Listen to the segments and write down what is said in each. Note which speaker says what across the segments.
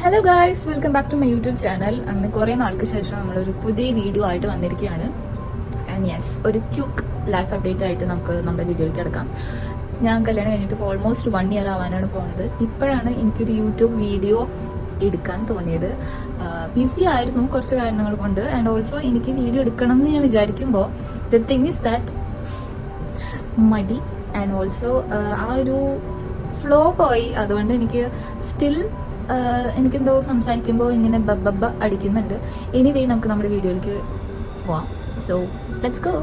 Speaker 1: Hello guys, welcome back to my YouTube channel. അങ്ങനെ കുറേ നാൾക്ക് ശേഷം നമ്മളൊരു പുതിയ വീഡിയോ ആയിട്ട് വന്നിരിക്കുകയാണ്. ആൻഡ് യെസ്, ഒരു ക്യുക്ക് ലൈഫ് അപ്ഡേറ്റ് ആയിട്ട് നമുക്ക് നമ്മുടെ വീഡിയോയിൽ കിടക്കാം. ഞാൻ കല്യാണം കഴിഞ്ഞിട്ട് ഇപ്പോൾ ഓൾമോസ്റ്റ് 1 ഇയർ ആവാനാണ് പോകുന്നത്. ഇപ്പോഴാണ് എനിക്കൊരു യൂട്യൂബ് വീഡിയോ എടുക്കാൻ തോന്നിയത്. ബിസി ആയിരുന്നു കുറച്ച് കാരണങ്ങൾ കൊണ്ട്. ആൻഡ് ഓൾസോ എനിക്ക് വീഡിയോ എടുക്കണം എന്ന് ഞാൻ വിചാരിക്കുമ്പോൾ ദ തിങ് ഇസ് ദാറ്റ് മടി ആൻഡ് ഓൾസോ ആ ഒരു ഫ്ലോ പോയി. അതുകൊണ്ട് എനിക്ക് സ്റ്റിൽ എനിക്കെന്തോ സംസാരിക്കുമ്പോൾ ഇങ്ങനെ ബബ്ബ അടിക്കുന്നുണ്ട്. എനിവേ, നമുക്ക് നമ്മുടെ വീഡിയോയിലേക്ക് പോവാം. So let's go.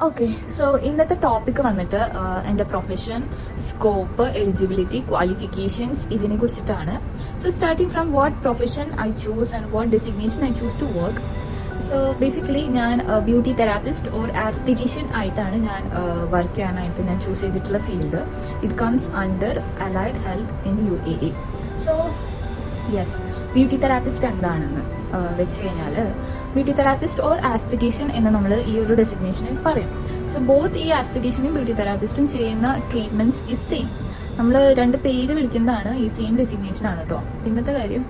Speaker 1: Okay, so ഇന്നത്തെ ടോപ്പിക് വന്നിട്ട് എൻ്റെ പ്രൊഫഷൻ, സ്കോപ്പ്, എലിജിബിലിറ്റി, ക്വാളിഫിക്കേഷൻസ് ഇതിനെ കുറിച്ചിട്ടാണ്. So starting from what profession I choose and what designation I choose to work. So basically ഞാൻ ബ്യൂട്ടി തെറാപ്പിസ്റ്റ് ഓർ ആസ്തെറ്റീഷ്യൻ ആയിട്ടാണ് ഞാൻ വർക്ക് ചെയ്യാനായിട്ട് ഞാൻ ചൂസ് ചെയ്തിട്ടുള്ള field. It comes under allied health in UAE. So yes, beauty therapist എന്താണെന്ന് വെച്ച് കഴിഞ്ഞാൽ beauty therapist or ആസ്തെറ്റീഷ്യൻ എന്ന് നമ്മൾ ഈ ഒരു ഡെസിഗ്നേഷനിൽ പറയും. സോ ബോത്ത് ഈ ആസ്തെറ്റീഷ്യനും ബ്യൂട്ടി തെറാപ്പിസ്റ്റും ചെയ്യുന്ന ട്രീറ്റ്മെൻറ്റ്സ് ഇസ് സെയിം. നമ്മൾ രണ്ട് പേര് വിളിക്കുന്നതാണ് ഈ സെയിം ഡെസിഗ്നേഷൻ ആണ് കേട്ടോ. ഇന്നത്തെ കാര്യം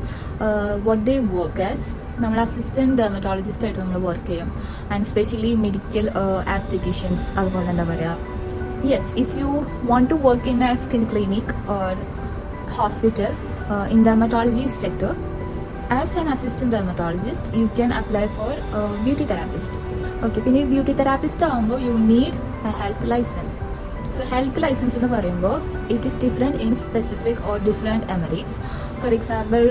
Speaker 1: വാട്ട് ദേ വർക്ക് ആസ്, നമ്മൾ അസിസ്റ്റൻറ്റ് ഡെർമറ്റോളജിസ്റ്റ് ആയിട്ട് നമ്മൾ വർക്ക് ചെയ്യും. And specially medical aestheticians. അതുപോലെ എന്താ പറയുക, yes, if you want to work in a skin clinic or hospital in dermatology sector as an assistant dermatologist you can apply for beauty therapist. Okay, പിന്നെ beauty therapist ആകുമ്പോൾ you need a health license. So health license എന്ന് പറയുമ്പോൾ it is different in specific or different emirates. For example,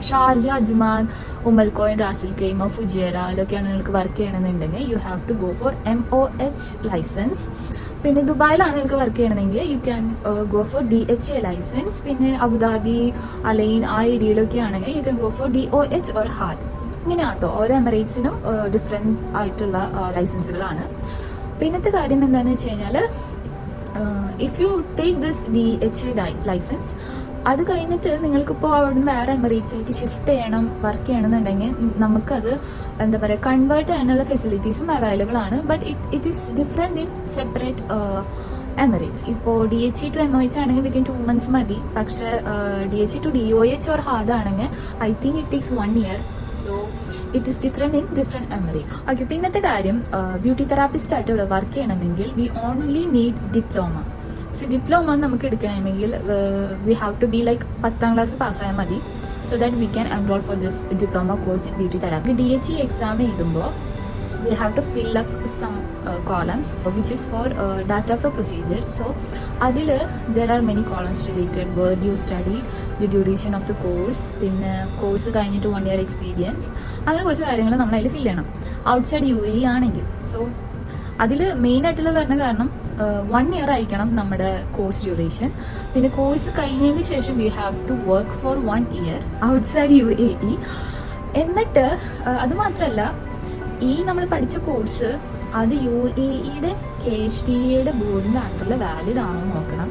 Speaker 1: Sharjah, Ajman, Umm Al Quwain, Ras Al Khaimah, ഫുജേറയിലൊക്കെയാണ് നിങ്ങൾക്ക് work ചെയ്യണമെന്നുണ്ടെങ്കിൽ you have to go for MOH licence. പിന്നെ ദുബായിലാണ് നിങ്ങൾക്ക് work ചെയ്യണമെങ്കിൽ you can go for DHA licence. പിന്നെ അബുദാബി, അലൈൻ ആ ഏരിയയിലൊക്കെ ആണെങ്കിൽ you can go for DOH or HAAD. ഇങ്ങനെയാണ് കേട്ടോ. ഓരോ എമിറേറ്റ്സിനും ഡിഫറെൻറ്റ് ആയിട്ടുള്ള ലൈസൻസുകളാണ്. പിന്നത്തെ കാര്യം എന്താണെന്ന് വെച്ച് കഴിഞ്ഞാൽ, if you take this DHA licence, അത് കഴിഞ്ഞിട്ട് നിങ്ങൾക്കിപ്പോൾ അവിടെ നിന്ന് വേറെ എമിറേറ്റ്സിലേക്ക് ഷിഫ്റ്റ് ചെയ്യണം, വർക്ക് ചെയ്യണമെന്നുണ്ടെങ്കിൽ നമുക്കത് എന്താ പറയുക, കൺവേർട്ട് ചെയ്യാനുള്ള ഫെസിലിറ്റീസും അവൈലബിൾ ആണ്. But it is different in separate emirates. ഇപ്പോൾ DHA to MOH ആണെങ്കിൽ വിത്തിൻ 2 months മതി. പക്ഷേ DHA to DOH or HAAD ആണെങ്കിൽ I think it takes 1 year. So it is different in different emirate. Okay, പിന്നത്തെ കാര്യം, beauty therapist ആയിട്ട് ഇവിടെ work ചെയ്യണമെങ്കിൽ we only need diploma. So diploma നമുക്ക് എടുക്കണമെങ്കിൽ we have to be like 10th class പാസ്സായാൽ മതി. So that we can enrol for this diploma course in beauty therapy. DHA exam എഴുതുമ്പോൾ we have to fill up some columns which is for data flow procedure. So adil there are many columns related where you study, the duration of the course, പിന്നെ course കഴിഞ്ഞിട്ട് 1 year experience, അങ്ങനെ കുറച്ച് കാര്യങ്ങൾ നമ്മൾ അതിൽ fill ചെയ്യണം outside UAE ആണെങ്കിൽ. So അതിൽ മെയിൻ ആയിട്ടുള്ള കാരണം 1 year ആയിരിക്കണം നമ്മുടെ കോഴ്സ് ഡ്യൂറേഷൻ. പിന്നെ കോഴ്സ് കഴിഞ്ഞതിന് ശേഷം we have to work for 1 year outside UAE. എന്നിട്ട് അത് മാത്രമല്ല, ഈ നമ്മൾ പഠിച്ച കോഴ്സ് അത് UAEയുടെ KHTA ബോർഡിൻ്റെ അണ്ടറിൽ വാലിഡ് ആണോ നോക്കണം,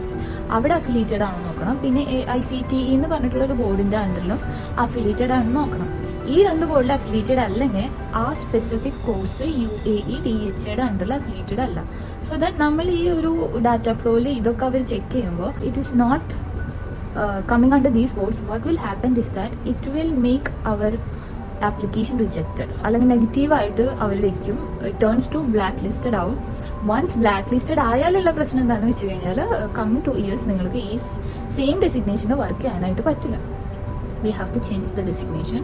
Speaker 1: അവിടെ അഫിലിയേറ്റഡ് ആണോ നോക്കണം. പിന്നെ ICTE എന്ന് പറഞ്ഞിട്ടുള്ളൊരു ബോർഡിൻ്റെ അണ്ടറിലും അഫിലിയേറ്റഡ് ആണെന്ന് നോക്കണം. ഈ 2 ബോർഡിൽ അഫിലിയേറ്റഡ് അല്ലെങ്കിൽ ആ സ്പെസിഫിക് കോഴ്സ് UAE DHAയുടെ അണ്ടറിൽ അഫിലിയേറ്റഡ് അല്ല. സോ ദാറ്റ് നമ്മൾ ഈ ഒരു ഡാറ്റ ഫ്ലോയിൽ ഇതൊക്കെ അവർ ചെക്ക് ചെയ്യുമ്പോൾ it is not coming under these boards. What will happen is that it will make our application rejected, അല്ലെങ്കിൽ നെഗറ്റീവായിട്ട് അവർ വെക്കും. ടേൺസ് ടു ബ്ലാക്ക് ലിസ്റ്റഡ് ആവും. വൺസ് ബ്ലാക്ക് ലിസ്റ്റഡ് ആയാലുള്ള പ്രശ്നം എന്താണെന്ന് വെച്ച് കഴിഞ്ഞാൽ കമ്മിങ് 2 years നിങ്ങൾക്ക് ഈ സെയിം ഡെസിഗ്നേഷന് വർക്ക് ചെയ്യാനായിട്ട് പറ്റില്ല. We have to change the designation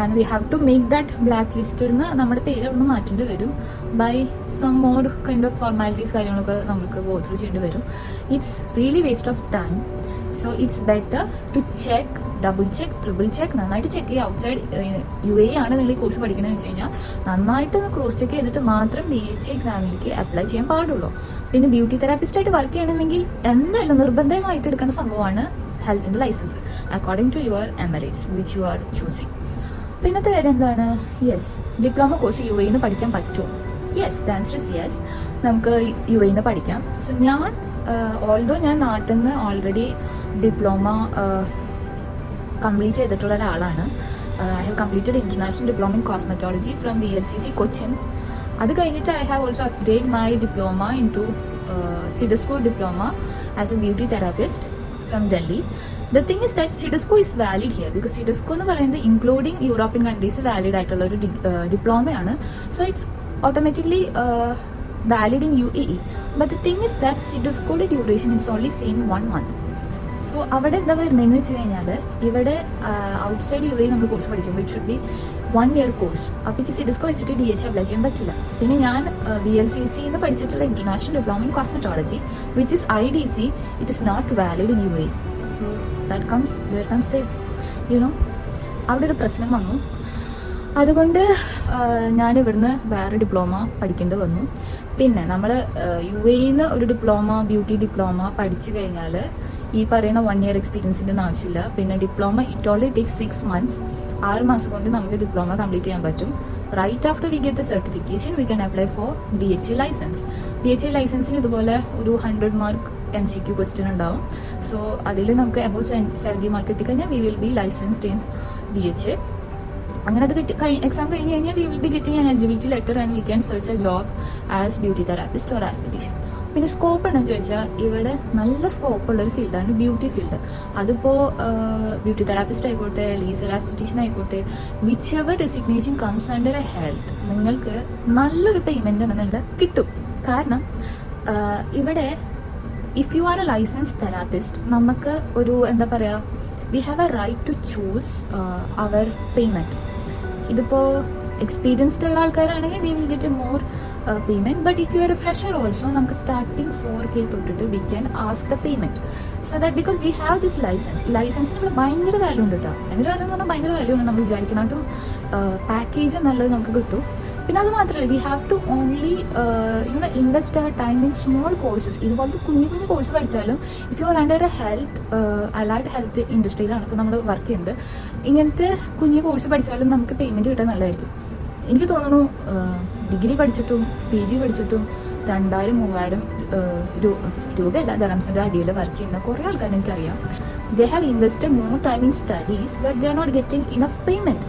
Speaker 1: and we have to make that blacklisted എന്ന് നമ്മുടെ പേര് അവിടെ നിന്ന് മാറ്റേണ്ടി വരും. By some more kind of formalities കാര്യങ്ങളൊക്കെ നമുക്ക് ഗോ ത്രൂ ചെയ്യേണ്ടി വരും. It's really waste of time. So it's better to check, double check, triple check, നന്നായിട്ട് ചെക്ക് ചെയ്യുക. ഔട്ട്സൈഡ് UAE ആണ് നിങ്ങൾ ഈ കോഴ്സ് പഠിക്കണമെന്ന് വെച്ച് കഴിഞ്ഞാൽ നന്നായിട്ട് ക്രോസ് ചെക്ക് ചെയ്തിട്ട് മാത്രം DHA എക്സാമിലേക്ക് അപ്ലൈ ചെയ്യാൻ പാടുള്ളൂ. പിന്നെ ബ്യൂട്ടി തെറാപ്പിസ്റ്റ് ആയിട്ട് വർക്ക് ചെയ്യണമെങ്കിൽ എന്തായാലും നിർബന്ധമായിട്ട് എടുക്കേണ്ട സംഭവമാണ് ഹെൽത്തിൻ്റെ licence according to your Emirates which you are choosing. പിന്നത്തെ കാര്യം എന്താണ്, യെസ്, ഡിപ്ലോമ കോഴ്സ് UAE പഠിക്കാൻ പറ്റുമോ? Yes, the answer is yes, നമുക്ക് UAE പഠിക്കാം. സോ ഞാൻ ഓൾദോ ഞാൻ നാട്ടിൽ നിന്ന് ഓൾറെഡി ഡിപ്ലോമ കംപ്ലീറ്റ് ചെയ്തിട്ടുള്ള ഒരാളാണ്. I have completed international diploma in cosmetology from VLCC Cochin. അത് കഴിഞ്ഞിട്ട് I have also upgrade my diploma into CIDESCO diploma as a beauty therapist from Delhi. The thing is that CIDESCO is valid here because CIDESCO എന്ന് പറയുന്നത് including European countries valid ആയിട്ടുള്ള ഒരു ഡിപ്ലോമയാണ്. So it's automatically valid in UAE. But the thing is that സിഡസ്കോയുടെ duration it's only same 1 month. So അവിടെ എന്താ വരുന്നതെന്ന് വെച്ച് കഴിഞ്ഞാൽ ഇവിടെ ഔട്ട്സൈഡ് UAE നമ്മൾ കോഴ്സ് പഠിക്കുമ്പോൾ it should be 1 year course. അപ്പോൾ എനിക്ക് സിഡസ്കോ വെച്ചിട്ട് DH അപ്ലൈ ചെയ്യാൻ പറ്റില്ല. പിന്നെ ഞാൻ VLCC എന്ന് പഠിച്ചിട്ടുള്ള international diploma in cosmetology which is IDC, it is not valid in UAE. So that comes the അവിടെ ഒരു പ്രശ്നം വന്നു. അതുകൊണ്ട് ഞാൻ ഇവിടുന്ന് വേറെ ഡിപ്ലോമ പഠിക്കേണ്ടി വന്നു. പിന്നെ നമ്മൾ UAE ഒരു ഡിപ്ലോമ ബ്യൂട്ടി ഡിപ്ലോമ പഠിച്ചു കഴിഞ്ഞാൽ ഈ പറയുന്ന 1 year എക്സ്പീരിയൻസിൻ്റെ ഒന്നും ആവശ്യമില്ല. പിന്നെ diploma it only takes 6 months, 6 മാസം കൊണ്ട് നമുക്ക് ഡിപ്ലോമ കംപ്ലീറ്റ് ചെയ്യാൻ പറ്റും. Right after we get the certification we can apply for DHA licence. DHA ലൈസൻസിന് ഇതുപോലെ ഒരു 100 mark MCQ ക്വസ്റ്റ്യൻ ഉണ്ടാവും. സോ അതിൽ നമുക്ക് അബൌട്ട് 70 മാർക്ക് കിട്ടിക്കഴിഞ്ഞാൽ we will be licensed in DHA. അങ്ങനെ അത് എക്സാം കഴിഞ്ഞ് കഴിഞ്ഞാൽ we will be getting an eligibility letter and we can search a job as beauty therapist or aesthetician. പിന്നെ scope ഉണ്ടെന്ന് ചോദിച്ചാൽ ഇവിടെ നല്ല സ്കോപ്പുള്ളൊരു ഫീൽഡാണ് ബ്യൂട്ടി ഫീൽഡ്. അതിപ്പോൾ ബ്യൂട്ടി തെറാപ്പിസ്റ്റ് ആയിക്കോട്ടെ, ലേസർ ആസ്തെറ്റീഷ്യൻ ആയിക്കോട്ടെ, whichever designation comes under a health, നിങ്ങൾക്ക് നല്ലൊരു പേയ്മെൻ്റ് എന്നുള്ളത് കിട്ടും. കാരണം ഇവിടെ if you are a licence therapist നമുക്ക് ഒരു എന്താ പറയുക, we have a right to choose our payment. ഇതിപ്പോൾ എക്സ്പീരിയൻസ്ഡ് ഉള്ള ആൾക്കാരാണെങ്കിൽ they will get a more payment. But if you are a fresher also നമുക്ക് സ്റ്റാർട്ടിങ് 4K തൊട്ടിട്ട് we can ask the payment. So that because we have this licence. ഈ ലൈസൻസിന് ഇവിടെ ഭയങ്കര value ഉണ്ട് കേട്ടോ. ഭയങ്കര വാല്യൂ എന്ന് പറഞ്ഞാൽ ഭയങ്കര വാല്യൂ ഉണ്ട്. നമ്മൾ വിചാരിക്കുന്നതും പാക്കേജ് നല്ലത് നമുക്ക് കിട്ടും. പിന്നെ അത് മാത്രമല്ല we have to only invest our time in small courses. ഇതുപോലത്തെ കുഞ്ഞു കുഞ്ഞു കോഴ്സ് പഠിച്ചാലും if you are under a health allied health ഇൻഡസ്ട്രിയിലാണ് ഇപ്പോൾ നമ്മൾ വർക്ക് ചെയ്യുന്നത്, ഇങ്ങനത്തെ കുഞ്ഞു കോഴ്സ് പഠിച്ചാലും നമുക്ക് പേയ്മെൻറ്റ് കിട്ടാൻ നല്ലതായിരിക്കും. എനിക്ക് തോന്നുന്നു ഡിഗ്രി പഠിച്ചിട്ടും PG പഠിച്ചിട്ടും 2000-3000 രൂപയല്ല ദറംസിൻ്റെ അടിയിൽ വർക്ക് ചെയ്യുന്ന കുറേ ആൾക്കാർ എനിക്കറിയാം. They have invested more time in studies but they are not getting enough payment.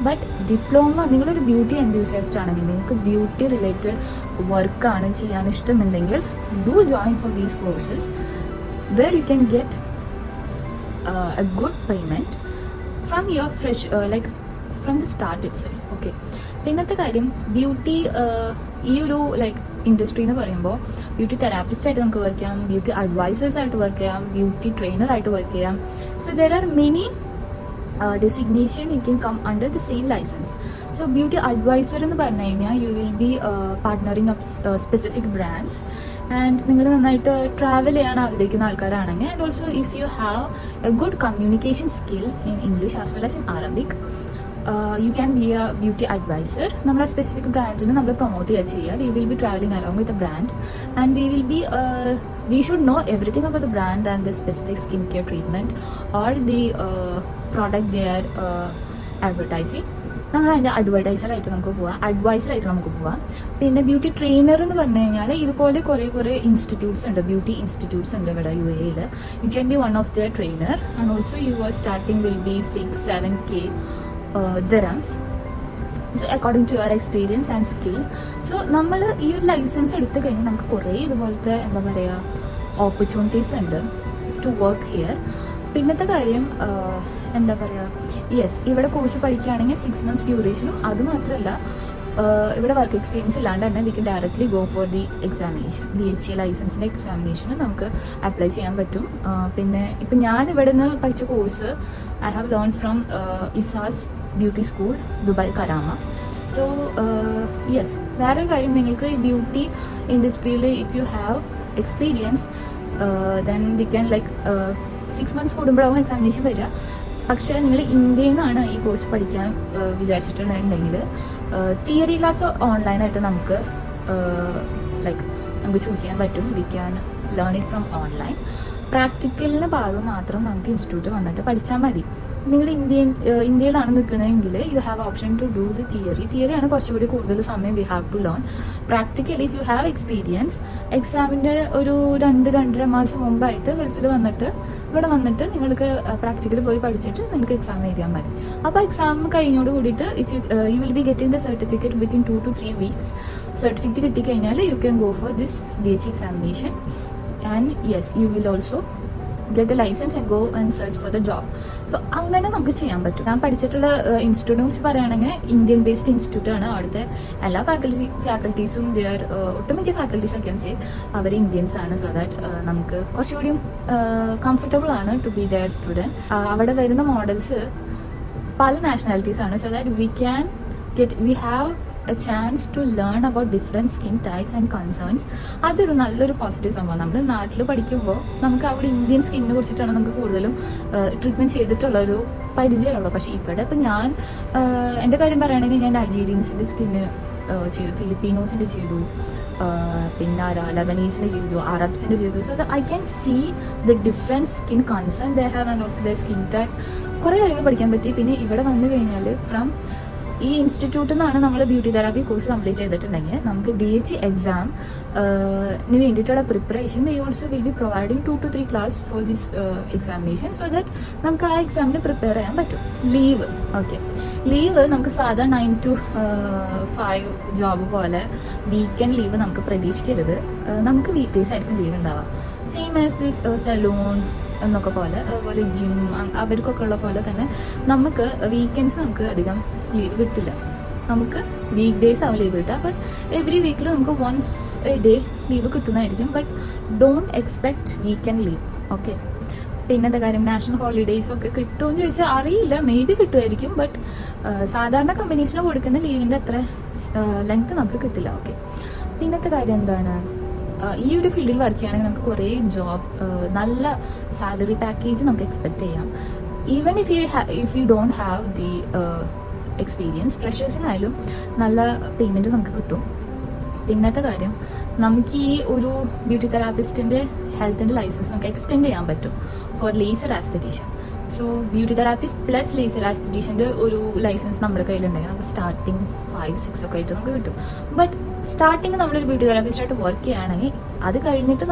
Speaker 1: But diploma, നിങ്ങളൊരു ബ്യൂട്ടി എൻതൂസിയാസ്റ്റ് ആണെങ്കിൽ, നിങ്ങൾക്ക് ബ്യൂട്ടി റിലേറ്റഡ് വർക്കാണ് ചെയ്യാൻ ഇഷ്ടമുണ്ടെങ്കിൽ do join for these courses where you can get a good payment from your fresh from the start itself. Okay, പിന്നത്തെ കാര്യം beauty ഈ ഒരു ഇൻഡസ്ട്രി എന്ന് പറയുമ്പോൾ ബ്യൂട്ടി തെറാപ്പിസ്റ്റ് ആയിട്ട് നമുക്ക് വർക്ക് ചെയ്യാം, ബ്യൂട്ടി അഡ്വൈസേഴ്സ് ആയിട്ട് വർക്ക് ചെയ്യാം, ബ്യൂട്ടി ട്രെയിനർ ആയിട്ട് വർക്ക് ചെയ്യാം. So there are many designation you can come under the same license. So beauty advisor എന്ന് പറഞ്ഞു കഴിഞ്ഞാൽ you will be partnering up specific brands and നിങ്ങൾ നന്നായിട്ട് ട്രാവൽ ചെയ്യാൻ ആഗ്രഹിക്കുന്ന ആൾക്കാരാണെങ്കിൽ, and also if you have a good communication skill in English as well as in Arabic, you can be a beauty advisor. നമ്മളെ specific ബ്രാൻഡിനെ നമ്മൾ promote ചെയ്യുക. We will be traveling along with the brand and we should know everything about the brand and the specific skincare treatment or the product they are advertising. നമ്മൾ അതിൻ്റെ അഡ്വർടൈസറായിട്ട് നമുക്ക് പോവാം, അഡ്വൈസറായിട്ട് നമുക്ക് പോവാം. പിന്നെ ബ്യൂട്ടി ട്രെയിനർ എന്ന് പറഞ്ഞു കഴിഞ്ഞാൽ ഇതുപോലെ കുറേ ഇൻസ്റ്റിറ്റ്യൂട്ട്സ് ഉണ്ട്, ബ്യൂട്ടി ഇൻസ്റ്റിറ്റ്യൂട്ട്സ് ഉണ്ട് ഇവിടെ UAE. You can be one of the trainer and also your starting will be 6-7K dirhams according to your experience and skill. So നമ്മൾ ഈ ഒരു ലൈസൻസ് എടുത്തു കഴിഞ്ഞാൽ നമുക്ക് കുറേ ഇതുപോലത്തെ എന്താ പറയുക ഓപ്പർച്യൂണിറ്റീസ് ഉണ്ട് ടു വർക്ക് ഹിയർ. പിന്നത്തെ കാര്യം എന്താ പറയുക, യെസ്, ഇവിടെ കോഴ്സ് പഠിക്കുകയാണെങ്കിൽ 6 months ഡ്യൂറേഷനും, അതുമാത്രമല്ല ഇവിടെ വർക്ക് എക്സ്പീരിയൻസ് ഇല്ലാണ്ട് തന്നെ we can directly go for the examination. DHA ലൈസൻസിൻ്റെ എക്സാമിനേഷന് നമുക്ക് അപ്ലൈ ചെയ്യാൻ പറ്റും. പിന്നെ ഇപ്പം ഞാൻ ഇവിടെ നിന്ന് പഠിച്ച course I have learn from ISAS beauty school, Dubai Karama. So yes, വേറൊരു കാര്യം, നിങ്ങൾക്ക് ബ്യൂട്ടി ഇൻഡസ്ട്രിയിൽ if you have experience then we can 6 months കൂടുമ്പോഴാവും എക്സാമിനേഷൻ വരിക. പക്ഷേ നിങ്ങൾ ഇന്ത്യയിൽ നിന്നാണ് ഈ കോഴ്സ് പഠിക്കാൻ വിചാരിച്ചിട്ടുണ്ടെങ്കിൽ തിയറി ക്ലാസ് ഓൺലൈനായിട്ട് നമുക്ക് ചൂസ് ചെയ്യാൻ പറ്റും. We can learn it from online. പ്രാക്ടിക്കലിൻ്റെ ഭാഗം മാത്രം നമുക്ക് ഇൻസ്റ്റിറ്റ്യൂട്ട് വന്നിട്ട് പഠിച്ചാൽ മതി. നിങ്ങൾ ഇന്ത്യയിലാണ് നിൽക്കണമെങ്കിൽ you have option to do the തിയറിയാണ് കുറച്ചുകൂടി കൂടുതൽ സമയം we have to learn. Practically if you have experience, എക്സാമിൻ്റെ ഒരു 2-2.5 മാസം മുമ്പായിട്ട് ഗൾഫിൽ വന്നിട്ട് ഇവിടെ വന്നിട്ട് നിങ്ങൾക്ക് പ്രാക്ടിക്കലി പോയി പഠിച്ചിട്ട് നിങ്ങൾക്ക് എക്സാം എഴുതിയാൽ മതി. അപ്പോൾ എക്സാം കഴിഞ്ഞോട് കൂടിയിട്ട് if you will be getting the certificate within 2 to 3 weeks. Certificate കിട്ടിക്കഴിഞ്ഞാൽ you can go for this DHA examination. And yes, you will also get a licence and go and search for the job. So അങ്ങനെ നമുക്ക് ചെയ്യാൻ പറ്റും. ഞാൻ പഠിച്ചിട്ടുള്ള ഇൻസ്റ്റിറ്റ്യൂട്ടിനെ കുറിച്ച് പറയുകയാണെങ്കിൽ Indian based institute ആണ്. അവിടുത്തെ എല്ലാ ഫാക്കൽറ്റീസും ഒട്ടുമിക്ക ഫാക്കൽറ്റീസും ഒക്കെ സേ അവർ ഇന്ത്യൻസ് ആണ്. സോ ദാറ്റ് നമുക്ക് കുറച്ചുകൂടി കംഫർട്ടബിൾ ആണ് ടു ബി ദെയർ സ്റ്റുഡൻറ്റ്. അവിടെ വരുന്ന മോഡൽസ് പല നാഷണാലിറ്റീസ് ആണ്. So that we have a chance to learn about different skin types and concerns. അതൊരു നല്ലൊരു പോസിറ്റീവ് സംഭവം. നമ്മൾ നാട്ടിൽ പഠിക്കുമ്പോൾ നമുക്ക് അവിടെ ഇന്ത്യൻ സ്കിന്നിനെ കുറിച്ചിട്ടാണ് നമുക്ക് കൂടുതലും ട്രീറ്റ്മെൻറ്റ് ചെയ്തിട്ടുള്ളൊരു പരിചയമുള്ളൂ. പക്ഷേ ഇവിടെ ഇപ്പം ഞാൻ എൻ്റെ കാര്യം പറയുകയാണെങ്കിൽ ഞാൻ നൈജീരിയൻസിൻ്റെ സ്കിന്ന് ചെയ്തു, ഫിലിപ്പീനോസിൻ്റെ ചെയ്തു, പിന്നെ ലബനീസിൻ്റെ ചെയ്തു, അറബ്സിൻ്റെ ചെയ്തു. So I can see the different skin concern they have and also the skin type. കുറേ കാര്യങ്ങൾ പഠിക്കാൻ പറ്റി. പിന്നെ ഇവിടെ വന്നു കഴിഞ്ഞാൽ ഫ്രം ഈ ഇൻസ്റ്റിറ്റ്യൂട്ടിൽ നിന്നാണ് നമ്മൾ ബ്യൂട്ടി തെറാപ്പി കോഴ്സ് കംപ്ലീറ്റ് ചെയ്തിട്ടുണ്ടെങ്കിൽ നമുക്ക് DH എക്സാമിന് വേണ്ടിയിട്ടുള്ള preparation they also will be providing 2 to 3 class for this examination. So that നമുക്ക് ആ എക്സാമിന് പ്രിപ്പയർ ചെയ്യാൻ പറ്റും. ലീവ് നമുക്ക് സാധാ 9 to 5 ജോബ് പോലെ വീക്കെൻഡ് ലീവ് നമുക്ക് പ്രതീക്ഷിക്കരുത്. നമുക്ക് വീക്ക് ഡേയ്സ് ആയിരിക്കും ലീവ് ഉണ്ടാവുക. സെയിം ആസ് ദിസ് സലൂൺ എന്നൊക്കെ പോലെ, അതുപോലെ ജിം, അവർക്കൊക്കെ ഉള്ള പോലെ തന്നെ നമുക്ക് വീക്കെൻഡ്സ് നമുക്ക് അധികം ലീവ് കിട്ടില്ല. നമുക്ക് വീക്ക് ഡേയ്സ് ആവും ലീവ് കിട്ടുക. ബട്ട് എവറി വീക്കിൽ നമുക്ക് വൺസ് എ ഡേ ലീവ് കിട്ടുന്നതായിരിക്കും. But don't expect weekend leave. Okay. പിന്നത്തെ കാര്യം നാഷണൽ ഹോളിഡേയ്സ് ഒക്കെ കിട്ടുമെന്ന് ചോദിച്ചാൽ അറിയില്ല, മേ ബി കിട്ടുമായിരിക്കും. ബട്ട് സാധാരണ കമ്പനീസിന് കൊടുക്കുന്ന ലീവിൻ്റെ അത്ര ലെങ്ത് നമുക്ക് കിട്ടില്ല. ഓക്കെ. പിന്നത്തെ കാര്യം എന്താണ്, ഈ ഒരു ഫീൽഡിൽ വർക്ക് ചെയ്യുകയാണെങ്കിൽ നമുക്ക് കുറേ നല്ല സാലറി പാക്കേജ് നമുക്ക് എക്സ്പെക്റ്റ് ചെയ്യാം. Even if you don't have the experience, ഫ്രഷേഴ്സിനായാലും നല്ല പേയ്മെൻറ്റ് നമുക്ക് കിട്ടും. പിന്നത്തെ കാര്യം, നമുക്ക് ഈ ഒരു ബ്യൂട്ടി തെറാപ്പിസ്റ്റിൻ്റെ ഹെൽത്തിൻ്റെ ലൈസൻസ് നമുക്ക് എക്സ്റ്റെൻഡ് ചെയ്യാൻ പറ്റും for laser aesthetician. So beauty therapist plus laser ആസ്തെറ്റീഷ്യൻ്റെ ഒരു ലൈസൻസ് നമ്മുടെ കയ്യിലുണ്ടെങ്കിൽ നമുക്ക് സ്റ്റാർട്ടിങ് 5-6 ഒക്കെ ആയിട്ട് നമുക്ക് കിട്ടും. ബട്ട് സ്റ്റാർട്ടിങ് നമ്മളൊരു ബ്യൂട്ടി തെറാപ്പിസ്റ്റായിട്ട് വർക്ക് ചെയ്യുകയാണെങ്കിൽ അത് കഴിഞ്ഞിട്ട്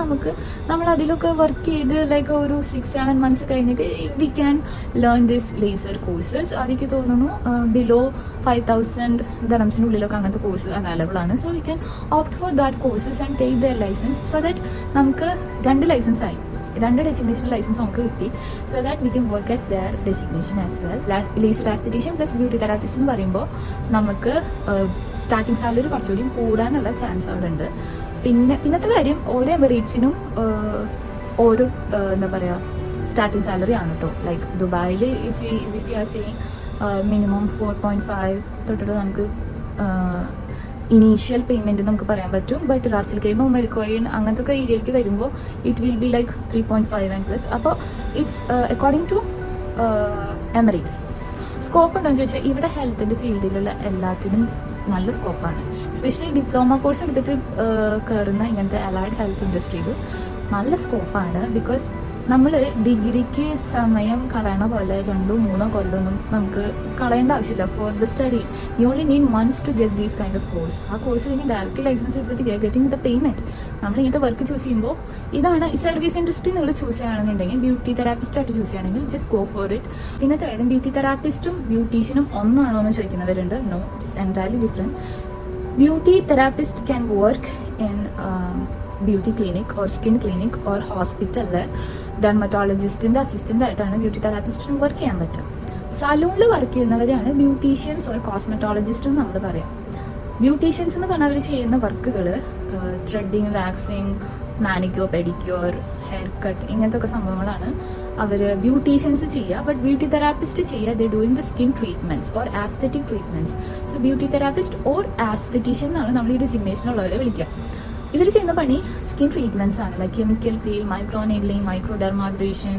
Speaker 1: നമ്മൾ അതിലൊക്കെ വർക്ക് ചെയ്ത് ലൈക്ക് ഒരു 6-7 months കഴിഞ്ഞിട്ട് we can learn this laser courses. അതൊക്കെ തോന്നുന്നു ബിലോ 5,000 dirhamsന് ഉള്ളിലൊക്കെ അങ്ങനത്തെ കോഴ്സ് അവൈലബിൾ ആണ്. So we can opt for that courses and take their licence. So that നമുക്ക് 2 ലൈസൻസായി, 2 ഡെസിഗ്നേഷൻ ലൈസൻസ് നമുക്ക് കിട്ടി. So that we can work as their designation as well. Laser aesthetician plus beauty therapist എന്ന് പറയുമ്പോൾ നമുക്ക് starting salary കുറച്ചുകൂടി കൂടാനുള്ള chance അവിടെ ഉണ്ട്. പിന്നത്തെ കാര്യം, ഓരോ എമിറേറ്റ്സിനും ഓരോ എന്താ പറയുക സ്റ്റാർട്ടിങ് സാലറി ആണ് കേട്ടോ. ലൈക്ക് ദുബായിൽ if you are saying minimum 4.5 തൊട്ടിട്ട് നമുക്ക് ഇനീഷ്യൽ പേയ്മെൻറ്റ് നമുക്ക് പറയാൻ പറ്റും. ബട്ട് റാസിൽ കൈമ, മെൽക്കോയിൻ അങ്ങനത്തെ ഒക്കെ ഏരിയയിലേക്ക് വരുമ്പോൾ it will be like 3.5 and plus. അപ്പോൾ it's according to Emirates. Scope ഉണ്ടോ എന്ന് ചോദിച്ചാൽ ഇവിടെ ഹെൽത്തിൻ്റെ ഫീൽഡിലുള്ള എല്ലാത്തിനും നല്ല സ്കോപ്പാണ്. എസ്പെഷ്യലി ഡിപ്ലോമ കോഴ്സ് എടുത്തിട്ട് കയറുന്ന ഇങ്ങനത്തെ അലൈഡ് ഹെൽത്ത് ഇൻഡസ്ട്രിയിൽ നല്ല സ്കോപ്പാണ്. ബിക്കോസ് നമ്മൾ ഡിഗ്രിക്ക് സമയം കളയണ പോലെ 2-3 കൊല്ലമൊന്നും നമുക്ക് കളയേണ്ട ആവശ്യമില്ല for the study. You only need months to get these kind of course. ആ കോഴ്സ് കഴിഞ്ഞ് ഡയറക്റ്റ് ലൈസൻസ് എടുത്തിട്ട് we are getting the payment. നമ്മൾ ഇങ്ങനത്തെ വർക്ക് ചൂസ് ചെയ്യുമ്പോൾ ഇതാണ് ഈ സർവീസ് ഇൻഡസ്ട്രി നിങ്ങൾ ചൂസ് ചെയ്യുകയാണെന്നുണ്ടെങ്കിൽ, ബ്യൂട്ടി തെറാപ്പിസ്റ്റായിട്ട് ചൂസ് ചെയ്യുകയാണെങ്കിൽ ജസ്റ്റ് ഗോ ഫോർ ഇറ്റ്. പിന്നത്തെ കാര്യം, ബ്യൂട്ടി തെറാപ്പിസ്റ്റും ബ്യൂട്ടീഷ്യനും ഒന്നാണോ എന്ന് ചോദിക്കുന്നവരുണ്ട്. No, it's entirely different. Beauty therapist can work in beauty clinic or skin clinic or ഹോസ്പിറ്റലിൽ ഡെർമറ്റോളജിസ്റ്റിൻ്റെ അസിസ്റ്റൻ്റ് ആയിട്ടാണ് ബ്യൂട്ടി തെറാപ്പിസ്റ്റിന് വർക്ക് ചെയ്യാൻ പറ്റുക. സലൂണിൽ വർക്ക് ചെയ്യുന്നവരെയാണ് ബ്യൂട്ടീഷ്യൻസ് ഓർ കോസ്മെറ്റോളജിസ്റ്റ് എന്ന് നമ്മൾ പറയാം. ബ്യൂട്ടീഷ്യൻസ് എന്ന് പറഞ്ഞാൽ അവർ ചെയ്യുന്ന വർക്കുകൾ threading, waxing, manicure, pedicure, hair cut ഇങ്ങനത്തെ ഒക്കെ സംഭവങ്ങളാണ് അവർ ബ്യൂട്ടീഷ്യൻസ് ചെയ്യുക. ബട്ട് ബ്യൂട്ടി തെറാപ്പിസ്റ്റ് ചെയ്യുക they doing the skin treatments or aesthetic treatments. So beauty therapist or aesthetician എന്നാണ് നമ്മൾ ഈ ഡെസിഗ്നേഷനുള്ളവരെ വിളിക്കുക. ഇവർ ചെയ്യുന്ന പണി സ്കിൻ ട്രീറ്റ്മെൻറ്റ്സ് ആണ്. Like chemical peel, micro needling, micro dermabrasion,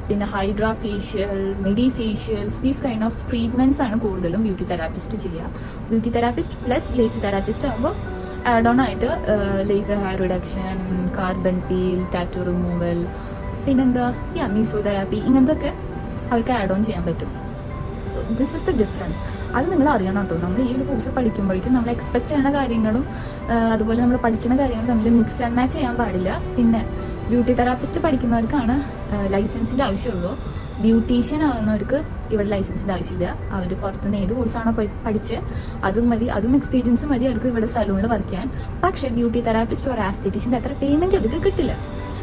Speaker 1: പിന്നെ hydra facial, medi facials, these kind of treatments ആണ് കൂടുതലും ബ്യൂട്ടി തെറാപ്പിസ്റ്റ് ചെയ്യുക. Beauty therapist plus laser therapist ആകുമ്പോൾ ആഡ് ഓൺ ആയിട്ട് laser hair reduction, carbon peel, tattoo removal, പിന്നെന്താ mesotherapy ഇങ്ങനത്തെ ഒക്കെ അവർക്ക് ആഡ് ഓൺ ചെയ്യാൻ പറ്റും. So this is the difference. അത് നിങ്ങൾ അറിയണം കേട്ടോ. നമ്മൾ ഈ ഒരു കോഴ്സ് പഠിക്കുമ്പോഴേക്കും നമ്മൾ എക്സ്പെക്ട് ചെയ്യുന്ന കാര്യങ്ങളും അതുപോലെ നമ്മൾ പഠിക്കുന്ന കാര്യങ്ങളും തമ്മിൽ മിക്സ് ആൻഡ് മാച്ച് ചെയ്യാൻ പാടില്ല. പിന്നെ ബ്യൂട്ടി തെറാപ്പിസ്റ്റ് പഠിക്കുന്നവർക്കാണ് ലൈസൻസിൻ്റെ ആവശ്യമുള്ളൂ. ബ്യൂട്ടീഷ്യൻ ആവുന്നവർക്ക് ഇവിടെ ലൈസൻസിൻ്റെ ആവശ്യമില്ല. അവർ പുറത്തുനിന്ന് ഏത് കോഴ്സാണോ പഠിച്ച് അതും മതി, അതും എക്സ്പീരിയൻസും മതി അവർക്ക് ഇവിടെ സലൂണിൽ വർക്ക് ചെയ്യാൻ. പക്ഷേ ബ്യൂട്ടി തെറാപ്പിസ്റ്റ് ഒരു ആസ്തെറ്റീഷ്യൻ്റെ അത്ര പേയ്മെൻറ്റ് അവർക്ക് കിട്ടില്ല.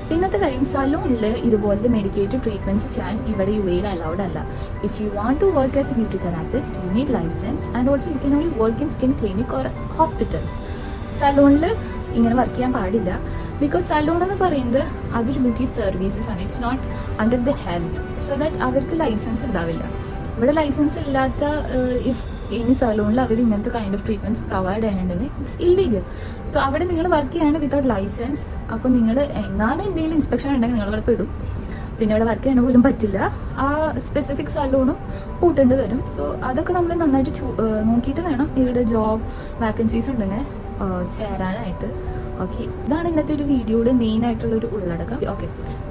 Speaker 1: പിന്നത്തെ കാര്യം, സലൂണിൽ ഇതുപോലത്തെ മെഡിക്കേറ്റഡ് ട്രീറ്റ്മെൻറ്റ്സ് ചെയ്യാൻ ഇവിടെ UAE അലൗഡ് അല്ല. If you want to work as a beauty therapist you need licence and also you can only work in skin clinic or hospitals. സലൂണിൽ ഇങ്ങനെ വർക്ക് ചെയ്യാൻ പാടില്ല. ബിക്കോസ് സലൂൺ എന്ന് പറയുന്നത് അതൊരു ബ്യൂട്ടി സർവീസസ് ആണ്. It's not under the health, so that അവർക്ക് licence ഉണ്ടാവില്ല. ഇവിടെ ലൈസൻസ് ഇല്ലാത്ത ഇഫ് ഇനി സലൂണിൽ അവർ ഇങ്ങനത്തെ കൈൻഡ് ഓഫ് ട്രീറ്റ്മെൻറ്റ്സ് പ്രൊവൈഡ് ചെയ്യുന്നുണ്ടെങ്കിൽ ഇറ്റ്സ് ഇല്ലീഗൽ. സോ അവിടെ നിങ്ങൾ വർക്ക് ചെയ്യാണ് വിത്തൗട്ട് ലൈസൻസ്. അപ്പോൾ നിങ്ങൾ എങ്ങാനും എന്തെങ്കിലും ഇൻസ്പെക്ഷൻ ഉണ്ടെങ്കിൽ നിങ്ങൾ അവിടെ പെടും. പിന്നെ ഇവിടെ വർക്ക് ചെയ്യാൻ പോലും പറ്റില്ല. ആ സ്പെസിഫിക് സലൂണും പൂട്ടേണ്ടി വരും. സോ അതൊക്കെ നമ്മൾ നന്നായിട്ട് നോക്കിയിട്ട് വേണം ഇവിടെ ജോബ് വാക്കൻസീസ് ഉണ്ടെങ്കിൽ ചേരാനായിട്ട്. ഓക്കെ, ഇതാണ് ഇന്നത്തെ ഒരു വീഡിയോയുടെ മെയിൻ ആയിട്ടുള്ളൊരു ഉള്ളടക്കം. ഓക്കെ,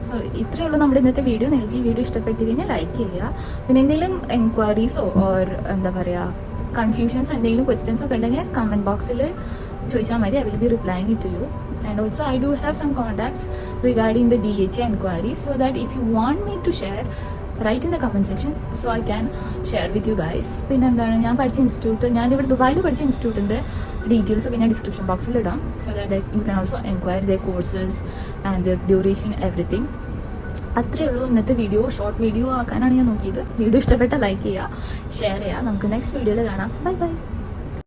Speaker 1: സോ ഇത്രയേ ഉള്ളൂ നമ്മുടെ ഇന്നത്തെ വീഡിയോ. നിങ്ങൾക്ക് ഈ വീഡിയോ ഇഷ്ടപ്പെട്ട് കഴിഞ്ഞാൽ ലൈക്ക് ചെയ്യുക. പിന്നെ എന്തെങ്കിലും എൻക്വയറീസോ ഓർ എന്താ പറയുക കൺഫ്യൂഷൻസ് എന്തെങ്കിലും ക്വസ്റ്റ്യൻസ് ഒക്കെ ഉണ്ടെങ്കിൽ കമൻറ്റ് ബോക്സിൽ ചോദിച്ചാൽ മതി. I will be replying it to you. And also I do have some contacts regarding the DHA inquiries, so that if you want me to share, write in the comment section so I can share with you guys. പിന്നെ എന്താണ്, ഞാൻ പഠിച്ച institute, ഞാനിവിടെ ദുബായിൽ പഠിച്ച ഇൻസ്റ്റിറ്റ്യൂട്ടിൻ്റെ details ഒക്കെ ഞാൻ description ബോക്സിൽ ഇടാം. So that you can also enquire the courses and the duration everything. അത്രയേ ഉള്ളൂ ഇന്നത്തെ വീഡിയോ. ഷോർട്ട് വീഡിയോ ആക്കാനാണ് ഞാൻ നോക്കിയത്. വീഡിയോ ഇഷ്ടപ്പെട്ട ലൈക്ക് ചെയ്യുക, ഷെയർ ചെയ്യുക. നമുക്ക് നെക്സ്റ്റ് വീഡിയോയിൽ കാണാം. Bye bye.